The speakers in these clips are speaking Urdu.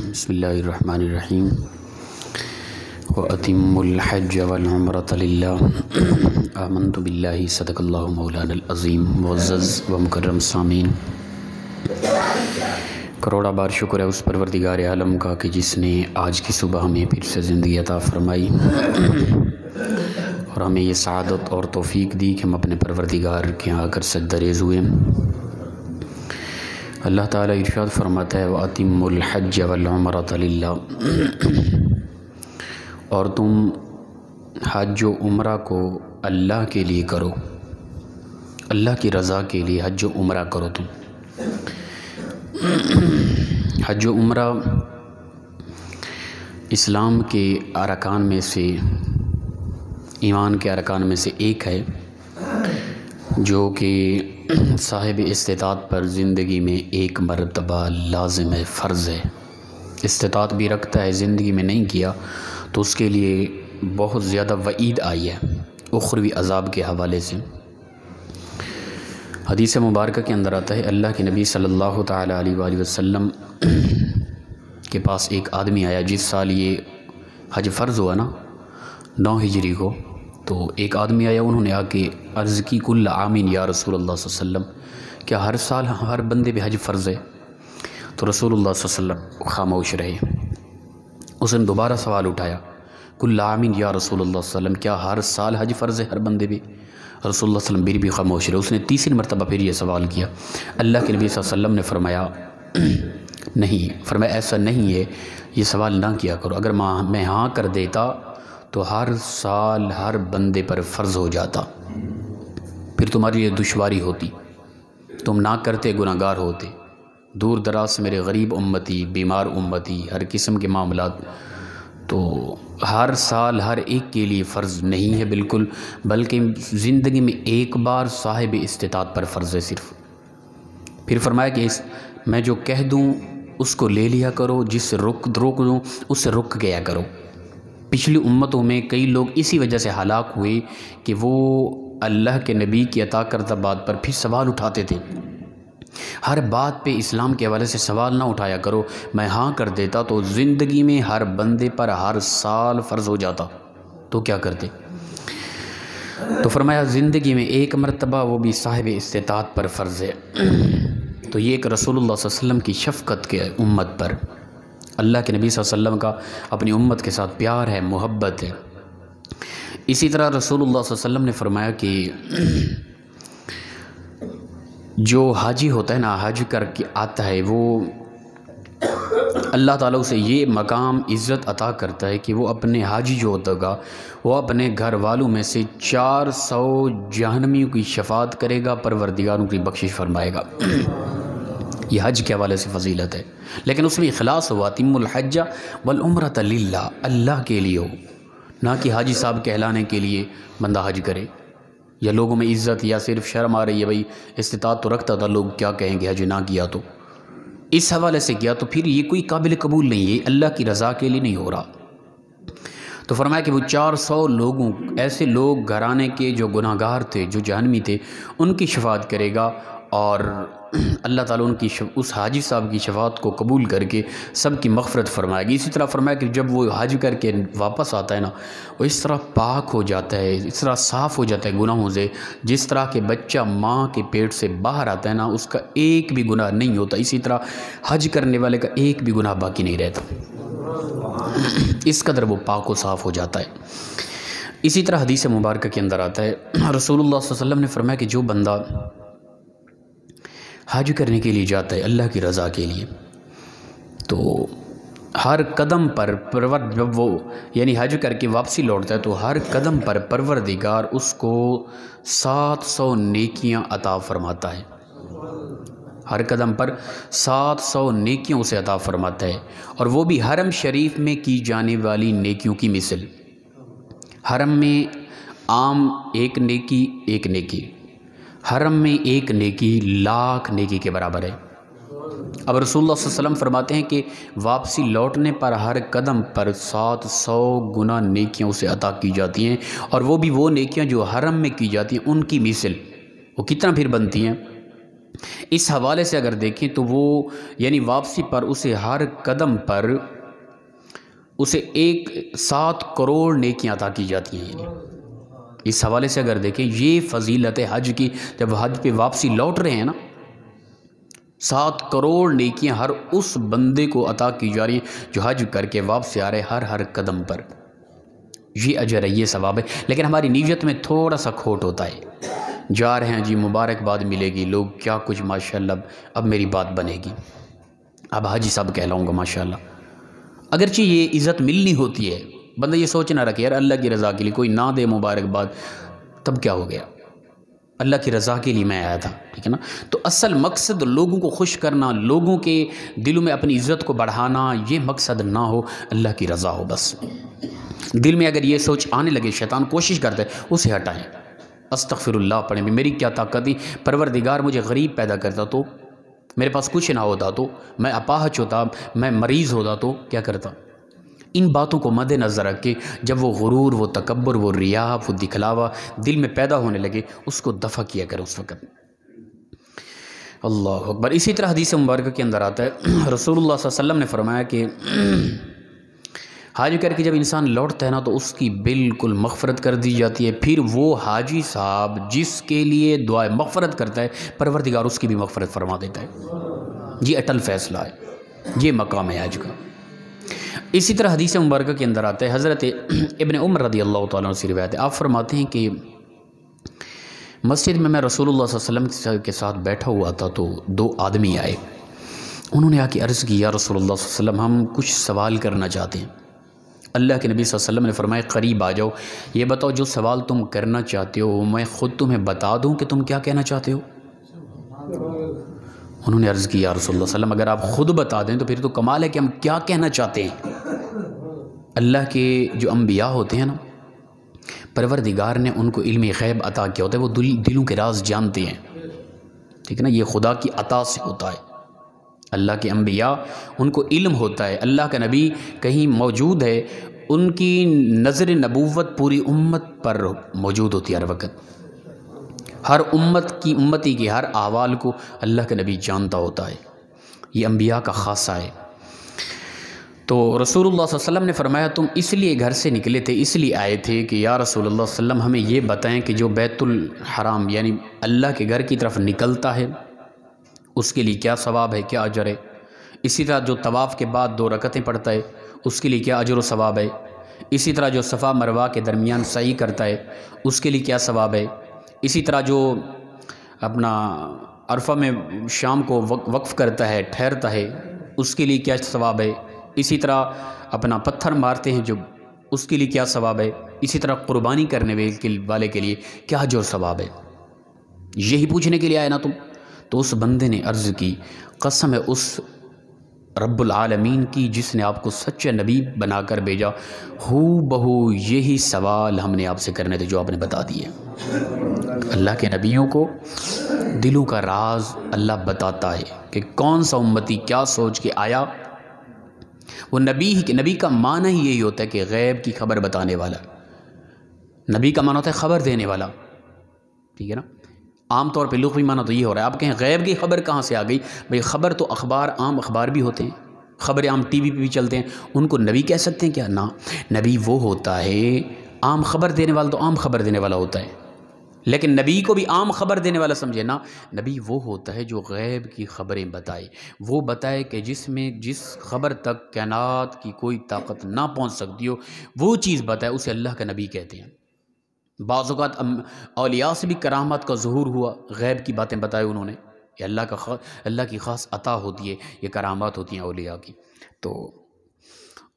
بسم اللہ الرحمن الرحیم وَأَتِمُّ الْحَجَّ وَالْعُمْرَةَ لِلَّهِ آمنت باللہ صدق اللہ مولانا العظیم معزز و مکرم سامعین، کروڑا بار شکر ہے اس پروردگار عالم کا کہ جس نے آج کی صبح ہمیں پھر سے زندگی عطا فرمائی اور ہمیں یہ سعادت اور توفیق دی کہ ہم اپنے پروردگار کے آ کر سجدہ ریز ہوئے۔ اللہ تعالیٰ ارشاد فرماتا ہے وَأَتِمُّ الْحَجَّ وَالْعُمْرَةَ لِلَّهِ، اور تم حج و عمرہ کو اللہ کے لیے کرو، اللہ کی رضا کے لیے حج و عمرہ کرو۔ تم حج و عمرہ اسلام کے ارکان میں سے، ایمان کے ارکان میں سے ایک ہے جو کہ صاحب استطاعت پر زندگی میں ایک مرتبہ لازم ہے، فرض ہے۔ استطاعت بھی رکھتا ہے، زندگی میں نہیں کیا تو اس کے لیے بہت زیادہ وعید آئی ہے اخروی عذاب کے حوالے سے۔ حدیث مبارکہ کے اندر آتا ہے اللہ کے نبی صلی اللہ تعالیٰ علیہ وآلہ وسلم کے پاس ایک آدمی آیا جس سال یہ حج فرض ہوا نا 9 ہجری کو، تو ایک آدمی آیا، انہوں نے آ کے عرض کی کل عامین یا رسول اللہ صلی اللہ علیہ وسلم، کیا ہر سال ہر بندے پہ حج فرض ہے؟ تو رسول اللہ صلی اللہ علیہ وسلم خاموش رہے۔ اس نے دوبارہ سوال اٹھایا کل عامین یا رسول اللہ صلی اللہ علیہ وسلم، کیا ہر سال حج فرض ہے ہر بندے پہ؟ رسول اللہ صلی اللہ علیہ وسلم بھی خاموش رہے۔ اس نے تیسری مرتبہ پھر یہ سوال کیا، اللہ کے نبی صلی اللہ علیہ وسلم نے فرمایا نہیں، فرمایا ایسا نہیں ہے، یہ سوال نہ کیا کرو، اگر میں ہاں کر دیتا تو ہر سال ہر بندے پر فرض ہو جاتا، پھر تمہاری یہ دشواری ہوتی، تم نہ کرتے گناہگار ہوتے، دور دراز سے میرے غریب امتی، بیمار امتی، ہر قسم کے معاملات، تو ہر سال ہر ایک کے لیے فرض نہیں ہے بالکل، بلکہ زندگی میں ایک بار صاحب استطاعت پر فرض ہے صرف۔ پھر فرمایا کہ میں جو کہہ دوں اس کو لے لیا کرو، جس سے روک دوں اس سے رک گیا کرو۔ پچھلی امتوں میں کئی لوگ اسی وجہ سے ہلاک ہوئے کہ وہ اللہ کے نبی کی عطا کردہ بات پر پھر سوال اٹھاتے تھے۔ ہر بات پہ اسلام کے حوالے سے سوال نہ اٹھایا کرو، میں ہاں کر دیتا تو زندگی میں ہر بندے پر ہر سال فرض ہو جاتا، تو کیا کرتے؟ تو فرمایا زندگی میں ایک مرتبہ، وہ بھی صاحب استطاعت پر فرض ہے۔ تو یہ ایک رسول اللہ صلی اللہ علیہ وسلم کی شفقت کے امت پر، اللہ کے نبی صلی اللہ علیہ وسلم کا اپنی امت کے ساتھ پیار ہے، محبت ہے۔ اسی طرح رسول اللہ صلی اللہ علیہ وسلم نے فرمایا کہ جو حاجی ہوتا ہے نا، حج کر کے آتا ہے، وہ اللہ تعالیٰ اسے یہ مقام عزت عطا کرتا ہے کہ وہ اپنے حاجی جو ہوتا گا وہ اپنے گھر والوں میں سے 400 جہنمیوں کی شفاعت کرے گا، پروردگاروں کی بخشش فرمائے گا۔ یہ حج کے حوالے سے فضیلت ہے، لیکن اس میں اخلاص ہوا تم الحج والعمرۃ للہ، اللہ کے لیے ہو، نہ کہ حاجی صاحب کہلانے کے لیے بندہ حج کرے، یا لوگوں میں عزت یا صرف شرم آ رہی ہے، بھائی استطاعت تو رکھتا تھا، لوگ کیا کہیں گے حج نہ کیا تو، اس حوالے سے کیا تو پھر یہ کوئی قابل قبول نہیں ہے، اللہ کی رضا کے لیے نہیں ہو رہا۔ تو فرمایا کہ وہ 400 لوگوں، ایسے لوگ گھرانے کے جو گناہگار تھے، جو جہنمی تھے، ان کی شفاعت کرے گا، اور اللہ تعالیٰ ان کی اس حاجی صاحب کی شفاعت کو قبول کر کے سب کی مغفرت فرمائے گی۔ اسی طرح فرمایا کہ جب وہ حج کر کے واپس آتا ہے نا، وہ اس طرح پاک ہو جاتا ہے، اس طرح صاف ہو جاتا ہے گناہوں سے، جس طرح کہ بچہ ماں کے پیٹ سے باہر آتا ہے نا، اس کا ایک بھی گناہ نہیں ہوتا، اسی طرح حج کرنے والے کا ایک بھی گناہ باقی نہیں رہتا، اس قدر وہ پاک و صاف ہو جاتا ہے۔ اسی طرح حدیث مبارکہ کے اندر آتا ہے رسول اللہ صلی اللہ علیہ وسلم نے فرمایا کہ جو بندہ حج کرنے کے لیے جاتا ہے اللہ کی رضا کے لیے، تو ہر قدم پر جب وہ یعنی حج کر کے واپسی لوٹتا ہے تو ہر قدم پر پروردگار اس کو 700 نیکیاں عطا فرماتا ہے، ہر قدم پر 700 نیکیوں سے عطا فرماتا ہے، اور وہ بھی حرم شریف میں کی جانے والی نیکیوں کی مثل۔ حرم میں عام ایک نیکی، حرم میں ایک نیکی لاکھ نیکی کے برابر ہے۔ اب رسول اللہ صلی اللہ علیہ وسلم فرماتے ہیں کہ واپسی لوٹنے پر ہر قدم پر 700 گنا نیکیوں سے عطا کی جاتی ہیں، اور وہ بھی وہ نیکیاں جو حرم میں کی جاتی ہیں ان کی مثل، وہ کتنا پھر بنتی ہیں؟ اس حوالے سے اگر دیکھیں تو وہ یعنی واپسی پر اسے ہر قدم پر اسے 7 کروڑ نیکیاں عطا کی جاتی ہیں. یعنی اس حوالے سے اگر دیکھیں یہ فضیلت حج کی، جب حج پہ واپسی لوٹ رہے ہیں نا 7 کروڑ نیکیاں ہر اس بندے کو عطا کی جا رہی ہیں جو حج کر کے واپس آ رہے ہر قدم پر. یہ اجر ہے، یہ ثواب ہے. لیکن ہماری نیت میں تھوڑا سا کھوٹ ہوتا ہے. جا رہے ہیں جی مبارکباد ملے گی، لوگ کیا کچھ ماشاءاللہ اب میری بات بنے گی، اب حاجی صاحب کہلاؤں گا ماشاءاللہ. اگرچہ یہ عزت ملنی ہوتی ہے، بندہ یہ سوچ نہ رکھے یار اللہ کی رضا کے لیے کوئی نہ دے مبارکباد تب کیا ہو گیا، اللہ کی رضا کے لیے میں آیا تھا، ٹھیک ہے نا. تو اصل مقصد لوگوں کو خوش کرنا، لوگوں کے دلوں میں اپنی عزت کو بڑھانا، یہ مقصد نہ ہو، اللہ کی رضا ہو بس. دل میں اگر یہ سوچ آنے لگے شیطان کوشش کرتا ہے اسے ہٹائیں. استغفر اللہ پڑھیں بھی، میری کیا طاقت تھی، پروردگار مجھے غریب پیدا کرتا تو، میرے پاس کچھ نہ ہوتا تو، میں اپاہج ہوتا، میں مریض ہوتا تو کیا کرتا. ان باتوں کو مد نظر رکھ کے جب وہ غرور، وہ تکبر، وہ ریا، وہ دکھلاوا دل میں پیدا ہونے لگے اس کو دفع کیا کریں اس وقت. اللہ اکبر. اسی طرح حدیث مبارکہ کے اندر آتا ہے رسول اللہ صلی اللہ علیہ وسلم نے فرمایا کہ حاج کر کے جب انسان لوٹتا ہے نا تو اس کی بالکل مغفرت کر دی جاتی ہے. پھر وہ حاجی صاحب جس کے لیے دعائے مغفرت کرتا ہے پروردگار اس کی بھی مغفرت فرما دیتا ہے. یہ اٹل فیصلہ ہے، یہ مقام ہے حج کا. اسی طرح حدیث مبارکہ کے اندر آتا ہے حضرت ابن عمر رضی اللہ تعالیٰ عنہ سے روایت ہے، آپ فرماتے ہیں کہ مسجد میں رسول اللہ صلی اللہ علیہ وسلم کے ساتھ بیٹھا ہوا تھا تو 2 آدمی آئے. انہوں نے آ کے عرض کی یا رسول اللہ صلی اللہ علیہ وسلم ہم کچھ سوال کرنا چاہتے ہیں. اللہ کے نبی صلی اللہ علیہ وسلم نے فرمایا قریب آ جاؤ، یہ بتاؤ جو سوال تم کرنا چاہتے ہو میں خود تمہیں بتا دوں کہ تم کیا کہنا چاہتے ہو. انہوں نے عرض کی یا رسول اللہ صلی اللہ علیہ وسلم اگر آپ خود بتا دیں تو پھر تو کمال ہے کہ ہم کیا کہنا چاہتے ہیں. اللہ کے جو انبیاء ہوتے ہیں نا پروردگار نے ان کو علم غیب عطا کیا ہوتا ہے، وہ دلوں کے راز جانتے ہیں، ٹھیک ہے نا. یہ خدا کی عطا سے ہوتا ہے. اللہ کے انبیاء ان کو علم ہوتا ہے، اللہ کا نبی کہیں موجود ہے ان کی نظر نبوت پوری امت پر موجود ہوتی ہے ہر وقت. ہر امتی کے ہر احوال کو اللہ کا نبی جانتا ہوتا ہے. یہ انبیاء کا خاصہ ہے. تو رسول اللہ صلی اللہ علیہ وسلم نے فرمایا تم اس لیے گھر سے نکلے تھے، اس لیے آئے تھے کہ یا رسول اللہ صلی اللہ علیہ وسلم ہمیں یہ بتائیں کہ جو بیت الحرام یعنی اللہ کے گھر کی طرف نکلتا ہے اس کے لیے کیا ثواب ہے، کیا اجر ہے. اسی طرح جو طواف کے بعد 2 رکعتیں پڑھتا ہے اس کے لیے کیا اجر و ثواب ہے. اسی طرح جو صفا مروہ کے درمیان سعی کرتا ہے اس کے لیے کیا ثواب ہے. اسی طرح جو اپنا عرفہ میں شام کو وقف کرتا ہے، ٹھہرتا ہے، اس کے لیے کیا ثواب ہے. اسی طرح اپنا پتھر مارتے ہیں جو اس کے لیے کیا ثواب ہے. اسی طرح قربانی کرنے والے کے لیے کیا اجر و ثواب ہے. یہی پوچھنے کے لیے آئے نا تم. تو اس بندے نے عرض کی قسم ہے اس رب العالمین کی جس نے آپ کو سچے نبی بنا کر بھیجا، ہو بہو یہی سوال ہم نے آپ سے کرنے تھے جو آپ نے بتا دیے. اللہ کے نبیوں کو دلوں کا راز اللہ بتاتا ہے کہ کون سا امتی کیا سوچ کے آیا. وہ نبی کا معنی ہی یہی ہوتا ہے کہ غیب کی خبر بتانے والا. نبی کا معنی ہوتا ہے خبر دینے والا، ٹھیک ہے نا. عام طور پہ لغوی معنی تو یہ ہو رہا ہے. آپ کہیں غیب کی خبر کہاں سے آ گئی؟ بھئی خبر تو اخبار، عام اخبار بھی ہوتے ہیں، خبریں عام ٹی وی پہ بھی چلتے ہیں، ان کو نبی کہہ سکتے ہیں کیا؟ نہ، نبی وہ ہوتا ہے عام خبر دینے والا، تو عام خبر دینے والا ہوتا ہے. لیکن نبی کو بھی عام خبر دینے والا سمجھے نا. نبی وہ ہوتا ہے جو غیب کی خبریں بتائے، وہ بتائے کہ جس خبر تک کائنات کی کوئی طاقت نہ پہنچ سکتی ہو وہ چیز بتائے، اسے اللہ کا نبی کہتے ہیں. بعض اوقات اولیاء سے بھی کرامات کا ظہور ہوا، غیب کی باتیں بتائے انہوں نے. یہ اللہ کی خاص عطا ہوتی ہے، یہ کرامات ہوتی ہیں اولیاء کی. تو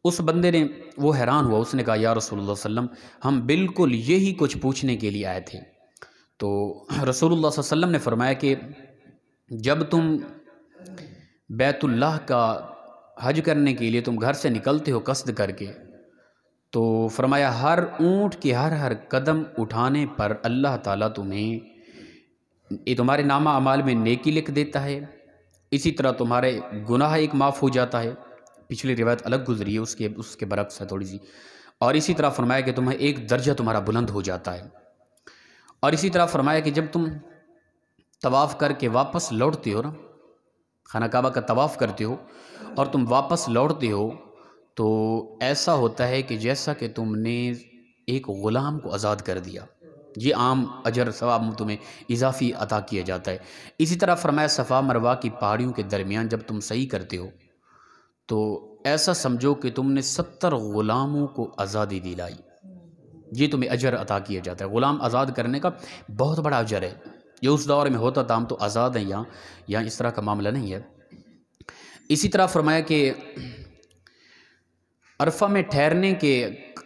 اس بندے نے وہ حیران ہوا، اس نے کہا یا رسول اللہ صلی اللہ علیہ وسلم ہم بالکل یہی کچھ پوچھنے کے لیے آئے تھے. تو رسول اللہ صلی اللہ علیہ وسلم نے فرمایا کہ جب تم بیت اللہ کا حج کرنے کے لیے تم گھر سے نکلتے ہو قصد کر کے، تو فرمایا ہر اونٹ کے ہر قدم اٹھانے پر اللہ تعالیٰ تمہارے نامہ اعمال میں نیکی لکھ دیتا ہے. اسی طرح تمہارے گناہ ایک معاف ہو جاتا ہے. پچھلی روایت الگ گزری ہے، اس کے برعکس ہے تھوڑی سی. اور اسی طرح فرمایا کہ تمہیں ایک درجہ تمہارا بلند ہو جاتا ہے. اور اسی طرح فرمایا کہ جب تم طواف کر کے واپس لوٹتے ہو نا، خانہ کعبہ کا طواف کرتے ہو اور تم واپس لوٹتے ہو، تو ایسا ہوتا ہے کہ جیسا کہ تم نے ایک غلام کو آزاد کر دیا، یہ عام اجر ثواب تمہیں اضافی عطا کیا جاتا ہے۔ اسی طرح فرمایا صفا مروہ کی پہاڑیوں کے درمیان جب تم صحیح کرتے ہو تو ایسا سمجھو کہ تم نے 70 غلاموں کو آزادی دلائی، یہ تمہیں اجر عطا کیا جاتا ہے۔ غلام آزاد کرنے کا بہت بڑا اجر ہے، یہ اس دور میں ہوتا تھا، ہم تو آزاد ہیں، یہاں اس طرح کا معاملہ نہیں ہے۔ اسی طرح فرمایا کہ عرفہ میں ٹھہرنے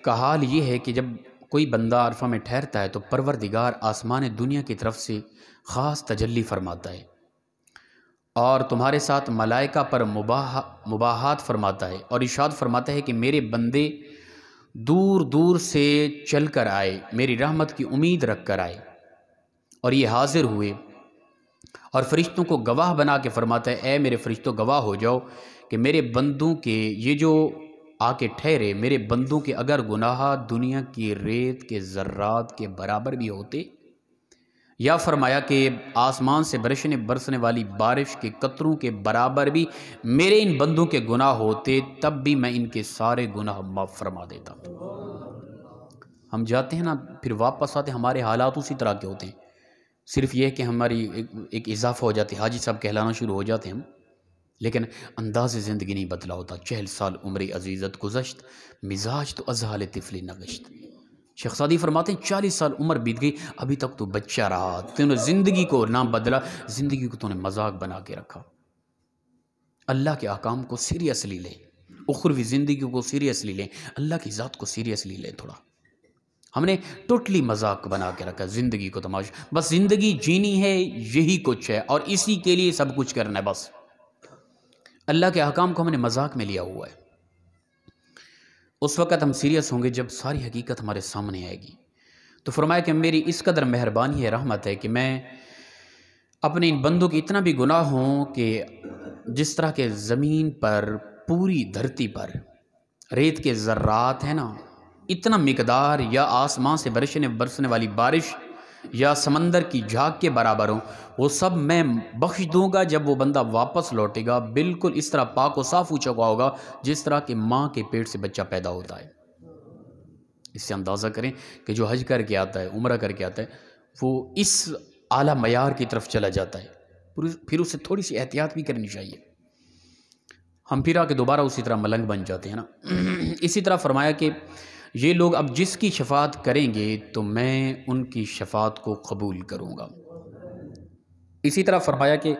کا حال یہ ہے کہ جب کوئی بندہ عرفہ میں ٹھہرتا ہے تو پروردگار آسمان دنیا کی طرف سے خاص تجلی فرماتا ہے اور تمہارے ساتھ ملائکہ پر مباحات فرماتا ہے اور ارشاد فرماتا ہے کہ میرے بندے دور دور سے چل کر آئے، میری رحمت کی امید رکھ کر آئے اور یہ حاضر ہوئے، اور فرشتوں کو گواہ بنا کے فرماتا ہے اے میرے فرشتوں گواہ ہو جاؤ کہ میرے بندوں کے یہ جو آ کے ٹھہرے، میرے بندوں کے اگر گناہ دنیا کی ریت کے ذرات کے برابر بھی ہوتے، یا فرمایا کہ آسمان سے برسنے والی بارش کے قطروں کے برابر بھی میرے ان بندوں کے گناہ ہوتے، تب بھی میں ان کے سارے گناہ معاف فرما دیتا۔ ہم جاتے ہیں نا، پھر واپس آتے، ہمارے حالات اسی طرح کے ہوتے ہیں، صرف یہ کہ ہماری ایک اضافہ ہو جاتی ہے، حاجی صاحب کہلانا شروع ہو جاتے ہیں ہم، لیکن انداز زندگی نہیں بدلا ہوتا۔ 40 سال عمر عزیزت گزشت، مزاج تو ازحال طفلی نگشت۔ شیخ سعدی فرماتے ہیں 40 سال عمر بیت گئی، ابھی تک تو بچہ رہا، تو نے زندگی کو نہ بدلا، زندگی کو تو نے مذاق بنا کے رکھا۔ اللہ کے احکام کو سیریسلی لیں، اخروی زندگی کو سیریسلی لیں، اللہ کی ذات کو سیریسلی لیں تھوڑا۔ ہم نے ٹوٹلی مذاق بنا کے رکھا زندگی کو، تماشا، بس زندگی جینی ہے، یہی کچھ ہے اور اسی کے لیے سب کچھ کرنا ہے بس۔ اللہ کے احکام کو ہم نے مذاق میں لیا ہوا ہے۔ اس وقت ہم سیریس ہوں گے جب ساری حقیقت ہمارے سامنے آئے گی۔ تو فرمایا کہ میری اس قدر مہربانی ہے، رحمت ہے کہ میں اپنے ان بندوں کی اتنا بھی گناہ ہوں کہ جس طرح کے زمین پر، پوری دھرتی پر ریت کے ذرات ہیں نا، اتنا مقدار یا آسمان سے برسنے والی بارش یا سمندر کی جھاگ کے برابر ہوں، وہ سب میں بخش دوں گا جب وہ بندہ واپس لوٹے گا، بالکل اس طرح پاک و صاف ہو چکا ہوگا جس طرح کہ ماں کے پیٹ سے بچہ پیدا ہوتا ہے۔ اس سے اندازہ کریں کہ جو حج کر کے آتا ہے، عمرہ کر کے آتا ہے، وہ اس اعلیٰ معیار کی طرف چلا جاتا ہے، پھر اسے تھوڑی سی احتیاط بھی کرنی چاہیے۔ ہم پھر آ کے دوبارہ اسی طرح ملنگ بن جاتے ہیں نا۔ اسی طرح فرمایا کہ یہ لوگ اب جس کی شفاعت کریں گے تو میں ان کی شفاعت کو قبول کروں گا۔ اسی طرح فرمایا کہ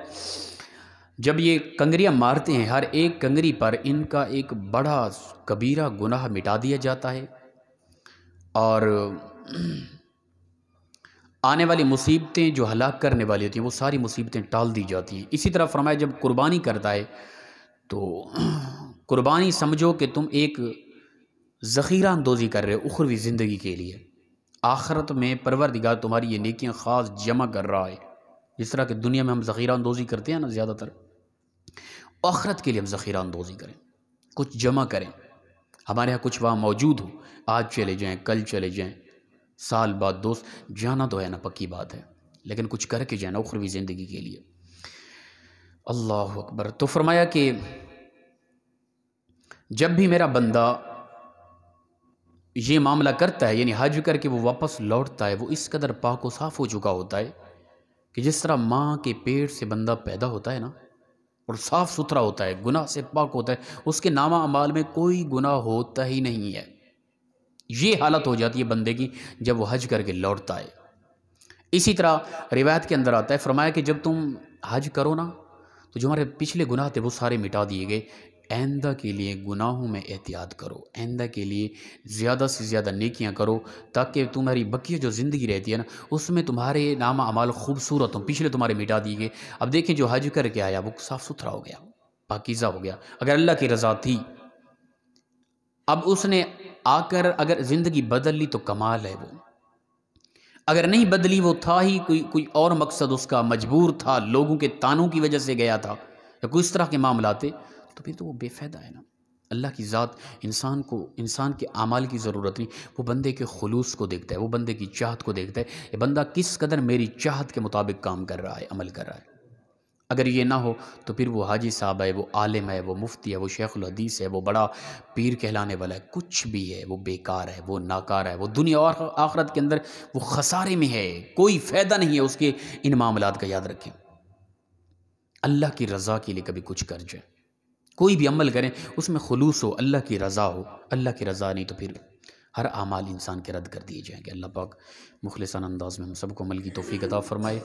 جب یہ کنگریاں مارتے ہیں، ہر ایک کنگری پر ان کا ایک بڑا کبیرہ گناہ مٹا دیا جاتا ہے اور آنے والی مصیبتیں جو ہلاک کرنے والی ہوتی ہیں وہ ساری مصیبتیں ٹال دی جاتی ہیں۔ اسی طرح فرمایا جب قربانی کرتا ہے تو قربانی سمجھو کہ تم ایک ذخیرہ اندوزی کر رہے ہو اخروی زندگی کے لیے، آخرت میں پروردگار تمہاری یہ نیکیاں خاص جمع کر رہا ہے، جس طرح کہ دنیا میں ہم ذخیرہ اندوزی کرتے ہیں نا زیادہ تر، آخرت کے لیے ہم ذخیرہ اندوزی کریں، کچھ جمع کریں، ہمارے ہاں کچھ وہاں موجود ہو، آج چلے جائیں، کل چلے جائیں، سال بعد دوست جانا تو ہے نا، پکی بات ہے، لیکن کچھ کر کے جانا اخروی زندگی کے لیے۔ اللہ اکبر۔ تو فرمایا کہ جب بھی میرا بندہ یہ معاملہ کرتا ہے، یعنی حج کر کے وہ واپس لوٹتا ہے، وہ اس قدر پاک و صاف ہو چکا ہوتا ہے کہ جس طرح ماں کے پیٹ سے بندہ پیدا ہوتا ہے نا، اور صاف ستھرا ہوتا ہے، گناہ سے پاک ہوتا ہے، اس کے نامہ اعمال میں کوئی گناہ ہوتا ہی نہیں ہے۔ یہ حالت ہو جاتی ہے بندے کی جب وہ حج کر کے لوٹتا ہے۔ اسی طرح روایت کے اندر آتا ہے، فرمایا کہ جب تم حج کرو نا تو جو ہمارے پچھلے گناہ تھے وہ سارے مٹا دیے گئے، آئندہ کے لیے گناہوں میں احتیاط کرو، آئندہ کے لیے زیادہ سے زیادہ نیکیاں کرو تاکہ تمہاری بقیہ جو زندگی رہتی ہے نا اس میں تمہارے نامہ اعمال خوبصورت ہوں، پچھلے تمہارے مٹا دیے گئے۔ اب دیکھیں جو حج کر کے آیا وہ صاف ستھرا ہو گیا، پاکیزہ ہو گیا، اگر اللہ کی رضا تھی، اب اس نے آ کر اگر زندگی بدل لی تو کمال ہے، وہ اگر نہیں بدلی، وہ تھا ہی کوئی اور مقصد اس کا، مجبور تھا، لوگوں کے تانوں کی وجہ سے گیا تھا یا کوئی اس طرح کے معاملات تھے، تو پھر تو وہ بے فائدہ ہے نا۔ اللہ کی ذات انسان کے اعمال کی ضرورت نہیں، وہ بندے کے خلوص کو دیکھتا ہے، وہ بندے کی چاہت کو دیکھتا ہے، یہ بندہ کس قدر میری چاہت کے مطابق کام کر رہا ہے، عمل کر رہا ہے۔ اگر یہ نہ ہو تو پھر وہ حاجی صاحب ہے، وہ عالم ہے، وہ مفتی ہے، وہ شیخ الحدیث ہے، وہ بڑا پیر کہلانے والا ہے، کچھ بھی ہے، وہ بیکار ہے، وہ ناکار ہے، وہ دنیا اور آخرت کے اندر وہ خسارے میں ہے، کوئی فائدہ نہیں ہے اس کے ان معاملات کا، یاد رکھیں۔ اللہ کی رضا کے لیے کبھی کچھ کر جائیں، کوئی بھی عمل کریں اس میں خلوص ہو، اللہ کی رضا ہو، اللہ کی رضا نہیں تو پھر ہر اعمال انسان کے رد کر دیے جائیں گے۔ اللہ پاک مخلصانہ انداز میں ہم سب کو عمل کی توفیق عطا فرمائے۔